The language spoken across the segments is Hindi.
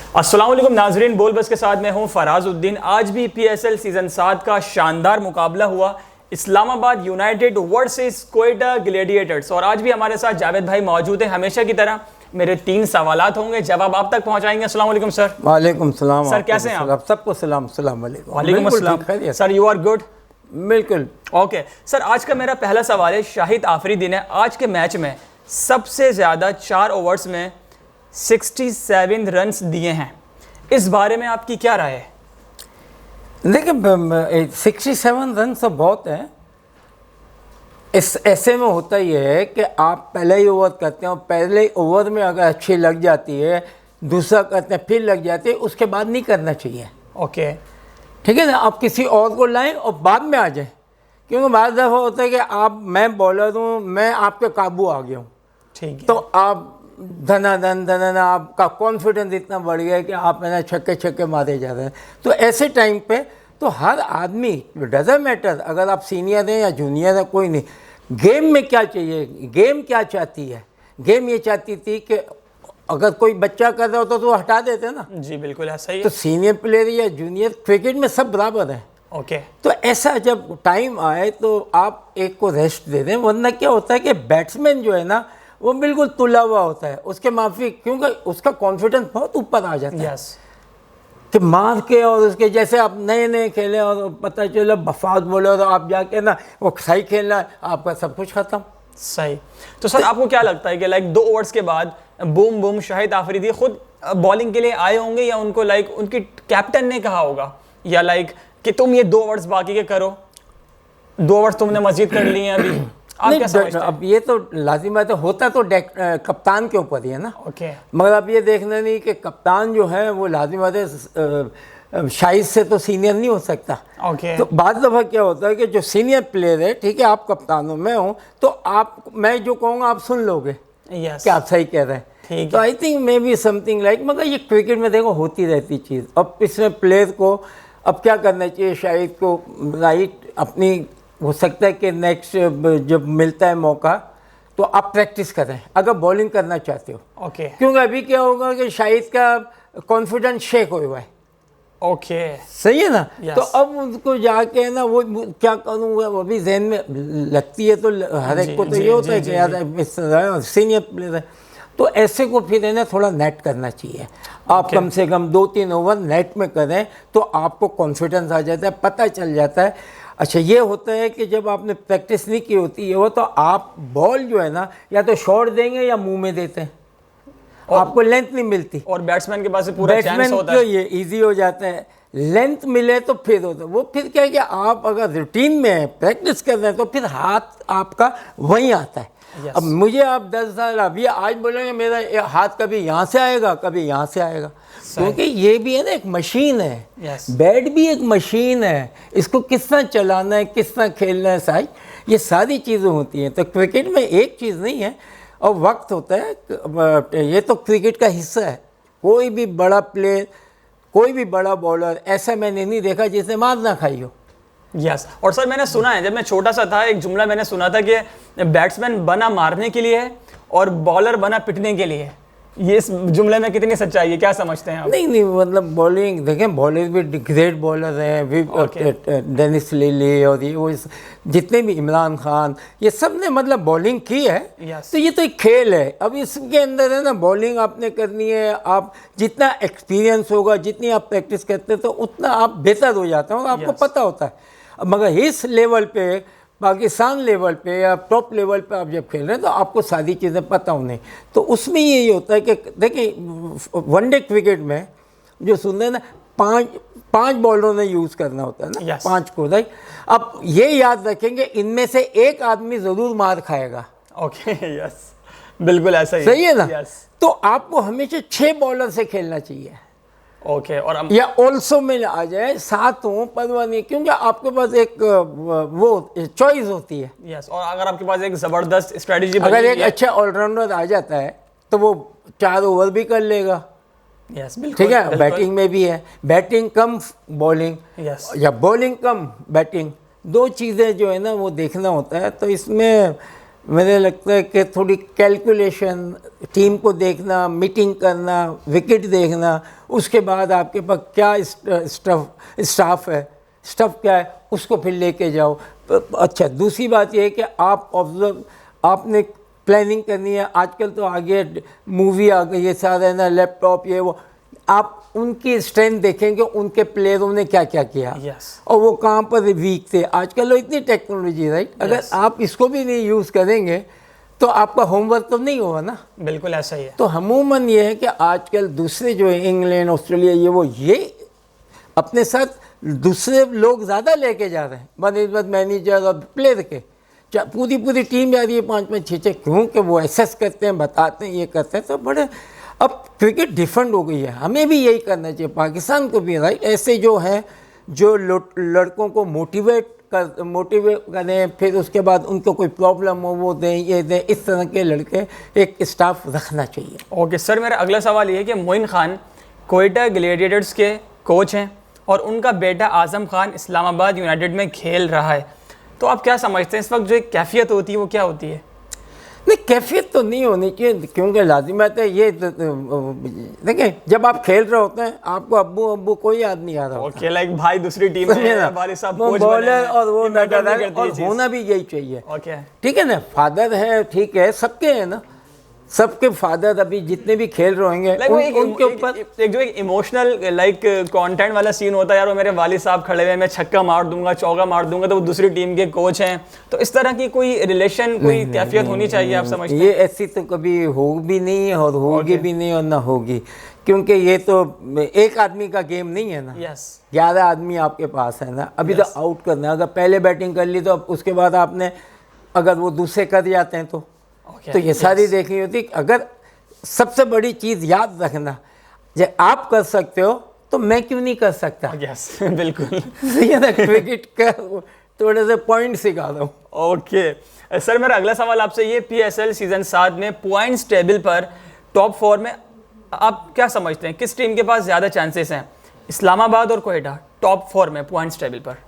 अस्सलाम वालेकुम नाजरीन, बोल बस के साथ मैं हूं फराजुद्दीन। आज भी PSL सीजन 7 का शानदार मुकाबला हुआ Islamabad United versus Quetta Gladiators. और आज भी हमारे साथ जावेद भाई मौजूद हैं। हमेशा की तरह मेरे 3 सवालात होंगे, जवाब आप तक पहुंचाएंगे। अस्सलाम वालेकुम सर। वालेकुम सलाम सर, कैसे हैं आप? सबको सलाम। सलाम वालेकुम। वालेकुम अस्सलाम। Sir, you are good? बिल्कुल ओके सर, आज का मेरा पहला सवाल है शाहिद आफरीदी ने आज के मैच में सबसे ज़्यादा 4 ओवर्स में 67 रन्स दिए हैं। इस बारे में आपकी क्या राय है? देखिए 67 रन तो बहुत है। इस ऐसे में होता ही है कि आप पहले ही ओवर करते हैं और पहले ओवर में अगर अच्छी लग जाती है, दूसरा करते हैं फिर लग जाती है, उसके बाद नहीं करना चाहिए। ओके, ठीक है ना। आप किसी और को लाएं और बाद में आ जाएं, क्योंकि बार दफ़ा होता है कि मैं बॉलर हूँ, मैं आपके काबू आ गया हूँ, ठीक है, तो आप धनाधन आपका कॉन्फिडेंस इतना बढ़ गया कि आप है ना छक्के मारे जा रहे हैं। तो ऐसे टाइम पे तो हर आदमी, डजंट मैटर अगर आप सीनियर हैं या जूनियर है, कोई नहीं। गेम में क्या चाहिए, गेम क्या चाहती है? गेम ये चाहती थी कि अगर कोई बच्चा कर रहा होता तो हटा देते ना। जी बिल्कुल ऐसा ही है। तो सीनियर प्लेयर या जूनियर, क्रिकेट में सब बराबर है। ओके, तो ऐसा जब टाइम आए तो आप एक को रेस्ट दे दें, वरना क्या होता है कि बैट्समैन जो है ना वो बिल्कुल तुला हुआ होता है, उसके माफी, क्योंकि उसका कॉन्फिडेंस बहुत ऊपर आ जाता है। यस, कि मार के और उसके जैसे आप नए खेले और पता चला बफात बोले और आप जाके ना वो सही खेलना है, आपका सब कुछ खत्म। सही। तो सर आपको क्या लगता है कि 2 ओवर्स के बाद बूम बूम शाहिद आफरीदी खुद बॉलिंग के लिए आए होंगे, या उनको उनकी कैप्टन ने कहा होगा, या कि तुम ये 2 ओवर्स बाकी के करो, 2 ओवर्स तुमने मस्जिद कर लिए हैं अभी? आप क्या समझते हैं? अब ये तो लाजिम बात है, होता तो कप्तान के ऊपर ही है ना। ओके, मगर अब ये देखना नहीं कि कप्तान जो है वो लाजिम बात है शाहिद से तो सीनियर नहीं हो सकता। ओके, तो बाद दफ़ा क्या होता है कि जो सीनियर प्लेयर है, ठीक है, आप कप्तान हो, मैं हूँ, तो मैं जो कहूँगा आप सुन लोगे। यस, क्या आप सही कह रहे हैं? ठीक तो है। I think may be something like, मगर ये क्रिकेट में देखो होती रहती चीज़। अब इसमें प्लेयर को अब क्या करना चाहिए, शाहिद को राइट अपनी, हो सकता है कि नेक्स्ट जब मिलता है मौका तो आप प्रैक्टिस करें अगर बॉलिंग करना चाहते हो। ओके, क्योंकि अभी क्या होगा कि शाहिद का कॉन्फिडेंस शेक हुआ है। ओके, सही है ना। Yes. तो अब उनको जाके ना वो क्या करूँगा, वो भी जहन में लगती है। तो हर एक को तो ये होता है कि यार सीनियर प्लेयर है, तो ऐसे को फिर है ना थोड़ा नेट करना चाहिए। आप कम से कम 2-3 ओवर नेट में करें तो आपको कॉन्फिडेंस आ जाता है, पता चल जाता है। अच्छा, ये होता है कि जब आपने प्रैक्टिस नहीं की होती है वो, तो आप बॉल जो है ना या तो शॉर्ट देंगे या मुंह में देते हैं, आपको लेंथ नहीं मिलती। और बैट्समैन के पास से पूरा चांस होता है, ये इजी हो जाता है। लेंथ मिले तो फिर होता है वो। फिर क्या है कि आप अगर रूटीन में प्रैक्टिस कर रहे हैं तो फिर हाथ आपका वहीं आता है। Yes. अब मुझे आप 10 साल अभी आज बोलेंगे मेरा हाथ कभी यहाँ से आएगा, कभी यहाँ से आएगा, क्योंकि ये भी है ना एक मशीन है। Yes. बैट भी एक मशीन है, इसको किस तरह चलाना है, किस तरह खेलना है, सारी ये सारी चीज़ें होती हैं। तो क्रिकेट में एक चीज़ नहीं है और वक्त होता है, ये तो क्रिकेट का हिस्सा है। कोई भी बड़ा प्लेयर, कोई भी बड़ा बॉलर ऐसा मैंने नहीं देखा जिसने मार ना खाई हो। यस। और सर मैंने सुना है, जब मैं छोटा सा था, एक जुमला मैंने सुना था कि बैट्समैन बना मारने के लिए है और बॉलर बना पिटने के लिए है। ये इस जुमले में कितनी सच्चाई है, क्या समझते हैं आप? नहीं, मतलब बॉलिंग देखें, बॉलर भी ग्रेट बॉलर हैं, भी डेनिस लिली और ये वो जितने भी, इमरान खान, ये सब ने मतलब बॉलिंग की है। Yes. तो ये तो एक खेल है। अब इसके अंदर है ना बॉलिंग आपने करनी है, आप जितना एक्सपीरियंस होगा, जितनी आप प्रैक्टिस करते हैं तो उतना आप बेहतर हो जाते हो, आपको पता होता है। मगर इस लेवल पे, पाकिस्तान लेवल पे या टॉप लेवल पे आप जब खेल रहे हैं तो आपको सारी चीज़ें पता होने, तो उसमें यही होता है कि देखिए वनडे क्रिकेट में जो सुनते हैं ना, पांच बॉलरों ने यूज़ करना होता है ना। Yes. 5 को, राइट। अब ये याद रखेंगे इनमें से एक आदमी ज़रूर मार खाएगा। ओके, यस, बिल्कुल ऐसा ही सही है ना। यस, तो आपको हमेशा 6 बॉलर से खेलना चाहिए। ओके, और या ऑल्सो में आ जाए 7 हो, परवाह नहीं, क्योंकि आपके पास एक वो चॉइस होती है। यस, और अगर आपके पास एक ज़बरदस्त स्ट्रेटजी, अगर एक अच्छा ऑलराउंडर आ जाता है तो वो 4 ओवर भी कर लेगा। यस, बिल्कुल, ठीक है। बैटिंग में भी है, बैटिंग कम बॉलिंग, यस, या बॉलिंग कम बैटिंग, 2 चीज़ें जो है ना वो देखना होता है। तो इसमें मुझे लगता है कि थोड़ी कैलकुलेशन, टीम को देखना, मीटिंग करना, विकेट देखना, उसके बाद आपके पास क्या स्टाफ है, स्टफ क्या है, उसको फिर लेके जाओ। अच्छा, दूसरी बात यह है कि आप आपने प्लानिंग करनी है। आजकल तो आगे मूवी आ गई है, सारे ना लैपटॉप ये वो, आप उनकी स्ट्रेंथ देखेंगे, उनके प्लेयरों ने क्या क्या किया और वो कहाँ पर वीक थे। आजकल तो इतनी टेक्नोलॉजी, राइट, अगर आप इसको भी नहीं यूज़ करेंगे तो आपका होमवर्क तो नहीं होगा ना। बिल्कुल ऐसा ही है। तो अमूमन ये है कि आजकल दूसरे जो है इंग्लैंड, ऑस्ट्रेलिया, ये अपने साथ दूसरे लोग ज़्यादा लेके जा रहे हैं, मैनेजमेंट, मैनेजर और प्लेयर के, पूरी टीम जा रही है 5-5, 6-6, क्योंकि वो एसेस करते हैं, बताते हैं, ये करते हैं। तो बड़े अब क्रिकेट डिफरेंट हो गई है, हमें भी यही करना चाहिए, पाकिस्तान को भी, राइट। ऐसे जो हैं जो लड़कों को मोटिवेट करें, फिर उसके बाद उनको कोई प्रॉब्लम हो वो दें, ये दें, इस तरह के लड़के एक स्टाफ रखना चाहिए। ओके सर, मेरा अगला सवाल ये है कि मोइन खान कोयटा ग्लेडिएटर्स के कोच हैं और उनका बेटा आज़म खान इस्लामाबाद यूनाइटेड में खेल रहा है, तो आप क्या समझते हैं इस वक्त जो एक कैफियत होती है वो क्या होती है? नहीं, कैफियत तो नहीं होनी चाहिए, क्योंकि लाजिमत है ये। देखिए, जब आप खेल रहे होते हैं आपको अब्बू कोई याद नहीं आ रहा होता। ओके, लाइक भाई दूसरी टीम में वाले साहब कोच बॉलर और वो और होना भी यही चाहिए। ओके, ठीक है ना, फादर है, ठीक है, सबके है ना, सबके फादर अभी जितने भी खेल रहे होंगे उनके ऊपर एक जो एक इमोशनल लाइक कंटेंट वाला सीन होता है यार, वो मेरे वालिद साहब खड़े हुए, मैं छक्का मार दूंगा, चौका मार दूंगा, तो वो दूसरी टीम के कोच हैं, तो इस तरह की कोई रिलेशन, कोई कैफियत होनी चाहिए, आप समझते हैं? ये ऐसी तो कभी हो भी नहीं और होगी भी नहीं और ना होगी, क्योंकि ये तो एक आदमी का गेम नहीं है ना। 11 आदमी आपके पास है ना, अभी तो आउट करना है। अगर पहले बैटिंग कर ली तो उसके बाद आपने, अगर वो दूसरे कर जाते हैं तो ये सारी देखनी होती। अगर सबसे बड़ी चीज़ याद रखना, जब आप कर सकते हो तो मैं क्यों नहीं कर सकता? बिल्कुल। क्रिकेट का थोड़े से पॉइंट सिखा रहा हूँ। ओके सर, मेरा अगला सवाल आपसे ये, PSL सीजन 7 में पॉइंट्स टेबल पर टॉप 4 में आप क्या समझते हैं किस टीम के पास ज़्यादा चांसेस हैं? इस्लामाबाद और कोयटा टॉप 4 में पॉइंट्स टेबल पर।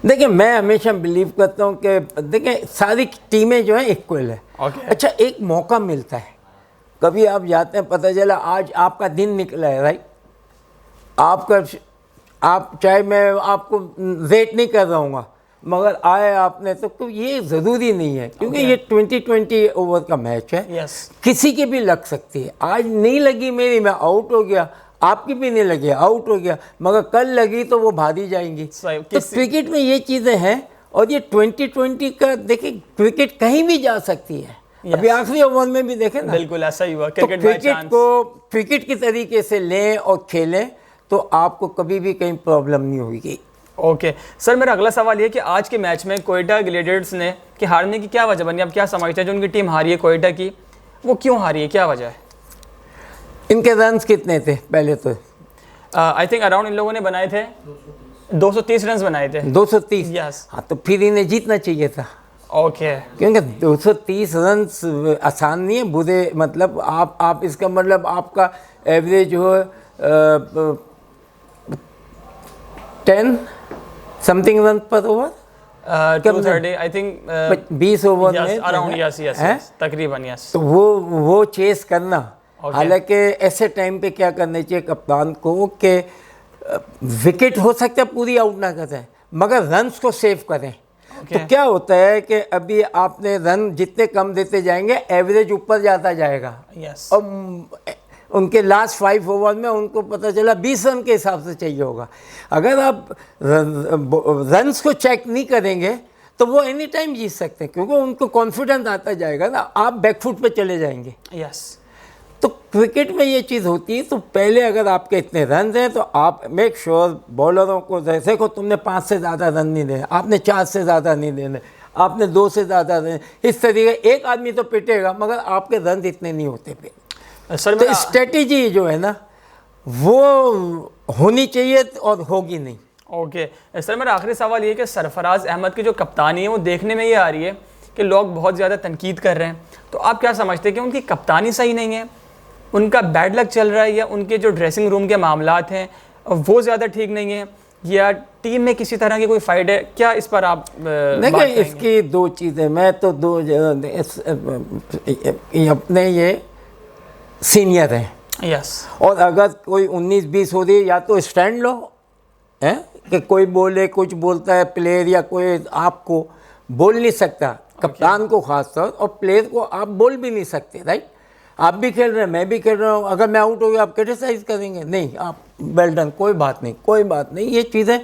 देखिए, मैं हमेशा बिलीव करता हूँ कि देखिए सारी टीमें जो है इक्वल है। अच्छा, एक मौका मिलता है, कभी आप जाते हैं, पता चला आज आपका दिन निकला है, राइट, आप चाहे मैं आपको रेट नहीं कर रहा हूँ, मगर आए आपने तो ये ज़रूरी नहीं है, क्योंकि ये 20-20 ओवर का मैच है। किसी की भी लग सकती है। आज नहीं लगी मेरी, मैं आउट हो गया, आपकी भी नहीं लगी, आउट हो गया, मगर कल लगी तो वो भारी जाएंगी। तो क्रिकेट में ये चीज़ें हैं, और ये 2020 का देखिए, क्रिकेट कहीं भी जा सकती है। अभी आखिरी ओवर में भी देखें ना, बिल्कुल ऐसा ही हुआ। तो क्रिकेट को क्रिकेट की तरीके से लें और खेलें तो आपको कभी भी कहीं प्रॉब्लम नहीं होगी। ओके सर, मेरा अगला सवाल ये कि आज के मैच में कोयटा ग्लेडिएटर्स ने कि हारने की क्या वजह बनी? आप क्या समझते हैं जो उनकी टीम हारी है कोयटा की, वो क्यों हारी है, क्या वजह है? इनके रन्स कितने थे पहले? तो आई थिंक अराउंड इन लोगों ने बनाए थे 230 रन बनाए थे। 230? यस। हाँ, तो फिर इन्हें जीतना चाहिए था। ओके, क्योंकि 230 रन आसान नहीं है, बुरे, मतलब आप इसका मतलब आपका एवरेज हो 10 समथिंग रन पर ओवर, 230 आई थिंक 20 ओवर में अराउंड, यस तकरीबन, यस। तो वो चेस करना, हालांकि ऐसे टाइम पे क्या करना चाहिए कप्तान को कि विकेट हो सकता है पूरी आउट ना करें, मगर रन्स को सेव करें। तो क्या होता है कि अभी आपने रन जितने कम देते जाएंगे, एवरेज ऊपर जाता जाएगा। और उनके लास्ट 5 ओवर में उनको पता चला 20 रन के हिसाब से चाहिए होगा। अगर आप रन्स को चेक नहीं करेंगे तो वो एनी टाइम जीत सकते हैं, क्योंकि उनको कॉन्फिडेंस आता जाएगा ना, आप बैकफुट पे चले जाएंगे। तो क्रिकेट में ये चीज़ होती है। तो पहले अगर आपके इतने रन हैं तो आप मेक श्योर बॉलरों को, जैसे को तुमने 5 से ज़्यादा रन नहीं देने, आपने 4 से ज़्यादा नहीं देने, आपने 2 से ज़्यादा देने, इस तरीके एक आदमी तो पिटेगा मगर आपके रन इतने नहीं होते पे। सर, तो स्ट्रेटेजी जो है ना वो होनी चाहिए और होगी नहीं। ओके सर, मेरा आखिरी सवाल ये कि सरफराज अहमद की जो कप्तानी है वो देखने में ये आ रही है कि लोग बहुत ज़्यादा तनकीद कर रहे हैं, तो आप क्या समझते हैं कि उनकी कप्तानी सही नहीं है, उनका बैड लक चल रहा है, या उनके जो ड्रेसिंग रूम के मामलात हैं वो ज़्यादा ठीक नहीं है, या टीम में किसी तरह की कोई फाइट है क्या, इस पर आप देखिए इसकी दो चीज़ें, मैं तो अपने ये सीनियर हैं, यस, और अगर कोई 19-20 हो रही है या तो स्टैंड लो है कि कोई बोले, कुछ बोलता है प्लेयर या कोई आपको बोल नहीं सकता, कप्तान को खासतौर, और प्लेयर को आप बोल भी नहीं सकते, राइट। आप भी खेल रहे हैं, मैं भी खेल रहा हूँ, अगर मैं आउट हो गया आप क्रिटिसाइज करेंगे, नहीं आप वेल डन, कोई बात नहीं, कोई बात नहीं। ये चीज़ें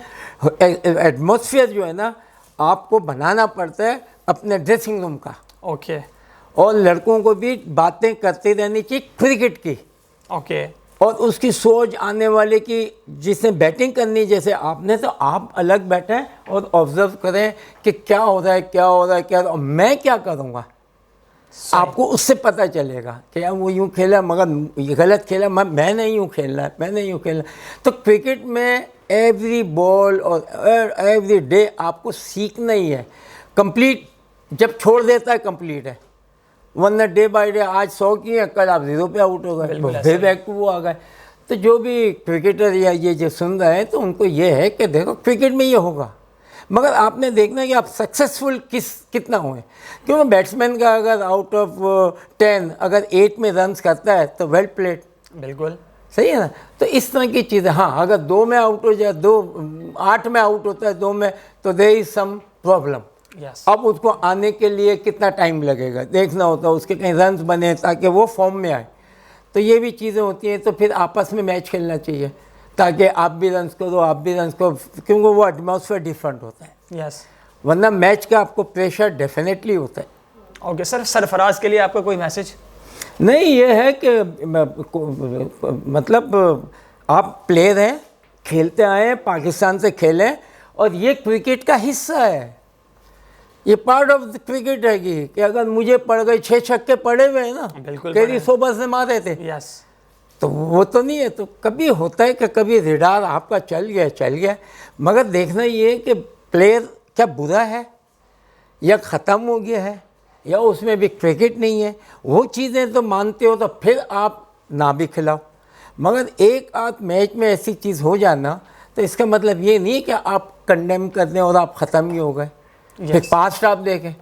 एटमॉस्फेयर जो है ना आपको बनाना पड़ता है अपने ड्रेसिंग रूम का। ओके, और लड़कों को भी बातें करते रहनी चाहिए क्रिकेट की, ओके, और उसकी सोच आने वाले की, जिसने बैटिंग करनी जैसे आपने, तो आप अलग बैठें और ऑब्जर्व करें कि क्या हो रहा है, क्या हो रहा है, क्या, और मैं क्या करूँगा, आपको उससे पता चलेगा कि यार वो यूँ खेला मगर ये गलत खेला, मैं नहीं यूँ खेलना है, मैं नहीं यूँ खेलना। तो क्रिकेट में एवरी बॉल और एवरी डे आपको सीखना ही है। कंप्लीट जब छोड़ देता है कंप्लीट है, वरना डे बाय डे आज 100 किए, कल आप 0 पे आउट हो गए, तो फिर बैक टू वो आ गए। तो जो भी क्रिकेटर या ये जो सुन रहे हैं तो उनको ये है कि देखो क्रिकेट में ये होगा, मगर आपने देखना है कि आप सक्सेसफुल कितना हुए। क्यों, बैट्समैन का अगर आउट ऑफ 10 अगर 8 में रन्स करता है तो वेल प्लेड, बिल्कुल सही है ना। तो इस तरह की चीज़ें, हाँ अगर 2 में आउट हो जाए, 8 में आउट होता है 2 में, तो देयर इज सम प्रॉब्लम। अब उसको आने के लिए कितना टाइम लगेगा देखना होता है, उसके कहीं रन्स बने ताकि वो फॉर्म में आए। तो ये भी चीज़ें होती हैं। तो फिर आपस में मैच खेलना चाहिए ताकि आप भी रन्स करो, आप भी रन्स करो, क्योंकि वो एटमॉस्फेयर डिफरेंट होता है। यस, वरना मैच का आपको प्रेशर डेफिनेटली होता है। ओके सर, सरफराज के लिए आपका कोई मैसेज? नहीं, ये है कि मतलब आप प्लेयर हैं, खेलते आए हैं, पाकिस्तान से खेलें, और ये क्रिकेट का हिस्सा है, ये पार्ट ऑफ द क्रिकेट है कि अगर मुझे पड़ गई 6 छक्के पड़े हुए हैं ना, कई सोबत से मारे थे, यस, तो वो तो नहीं है। तो कभी होता है कि कभी रिडार आपका चल गया, मगर देखना ये कि प्लेयर क्या बुरा है या ख़त्म हो गया है या उसमें भी क्रिकेट नहीं है, वो चीज़ें तो मानते हो तो फिर आप ना भी खिलाओ। मगर एक आध मैच में ऐसी चीज़ हो जाना तो इसका मतलब ये नहीं कि आप कंडेम कर दें और आप ख़त्म ही हो गए। फिर पास्ट आप देखें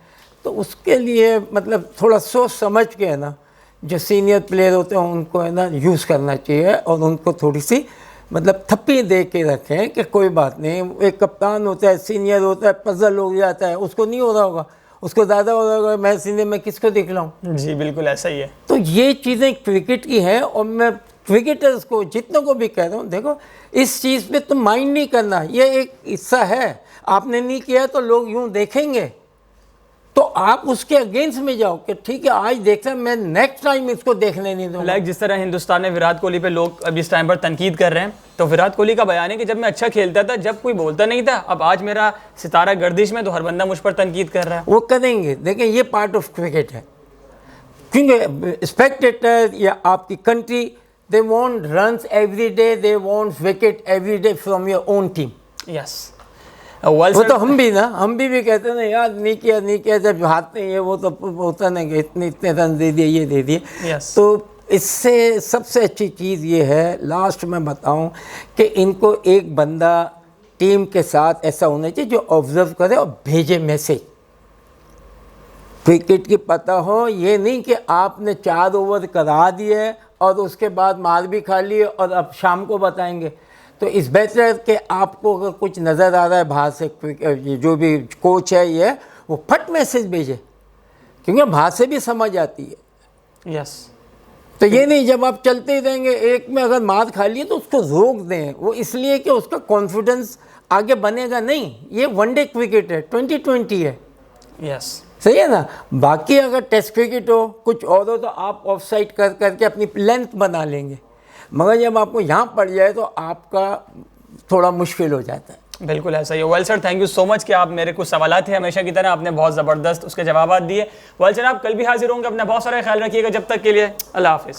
तो उसके लिए मतलब थोड़ा सोच समझ के है ना, जो सीनियर प्लेयर होते हैं उनको है ना यूज़ करना चाहिए, और उनको थोड़ी सी मतलब थप्पी दे के रखें कि कोई बात नहीं, एक कप्तान होता है, सीनियर होता है, पजल हो जाता है, उसको नहीं हो रहा होगा, उसको ज़्यादा हो रहा होगा, मैं सीनियर में किसको दिखलाऊँ। जी बिल्कुल ऐसा ही है। तो ये चीज़ें क्रिकेट की हैं, और मैं क्रिकेटर्स को जितनों को भी कह रहा हूँ, देखो इस चीज़ पे तो माइंड नहीं करना, ये एक हिस्सा है, आपने नहीं किया तो लोग यूँ देखेंगे, तो आप उसके अगेंस्ट में जाओ कि ठीक है आज देखते हैं, मैं नेक्स्ट टाइम इसको देखने नहीं दूंगा। लाइक जिस तरह हिंदुस्तान में विराट कोहली पे लोग अभी इस टाइम पर तनकीद कर रहे हैं, तो विराट कोहली का बयान है कि जब मैं अच्छा खेलता था, जब कोई बोलता नहीं था, अब आज मेरा सितारा गर्दिश में तो हर बंदा मुझ पर तनकीद कर रहा है। वो करेंगे, देखें ये पार्ट ऑफ क्रिकेट है, क्योंकि स्पेक्टेटर या आपकी country, they want runs every day, they want wicket every day from your own team. Yes, वो तो हम भी कहते हैं ना यार, नहीं किया जब हाथ नहीं है, वो तो होता ना कि इतने रन दे दिए, ये दे दिए। तो इससे सबसे अच्छी चीज़ ये है, लास्ट में बताऊं, कि इनको एक बंदा टीम के साथ ऐसा होना चाहिए जो ऑब्जर्व करे और भेजे मैसेज, क्रिकेट की पता हो। ये नहीं कि आपने 4 ओवर करा दिए और उसके बाद मार भी खा लिए और अब शाम को बताएंगे। तो इस बेहतर कि आपको अगर कुछ नज़र आ रहा है बाहर से, जो भी कोच है ये, वो फट मैसेज भेजे, क्योंकि बाहर से भी समझ आती है। यस, तो ये नहीं जब आप चलते ही रहेंगे, एक में अगर मार खा लिए तो उसको रोक दें, वो इसलिए कि उसका कॉन्फिडेंस आगे बनेगा नहीं। ये वनडे क्रिकेट है, 2020 है। यस, सही है ना। बाकी अगर टेस्ट क्रिकेट हो, कुछ और हो, तो आप ऑफ साइड करके अपनी लेंथ बना लेंगे, मगर जब आपको यहाँ पड़ जाए तो आपका थोड़ा मुश्किल हो जाता है। बिल्कुल ऐसा ही है। Well sir, thank you so much कि आप मेरे कुछ सवाल थे हमेशा की तरह, आपने बहुत ज़बरदस्त उसके जवाब दिए। वेल सर, आप कल भी हाजिर होंगे, अपना बहुत सारा ख्याल रखिएगा। जब तक के लिए अल्लाह हाफिज़।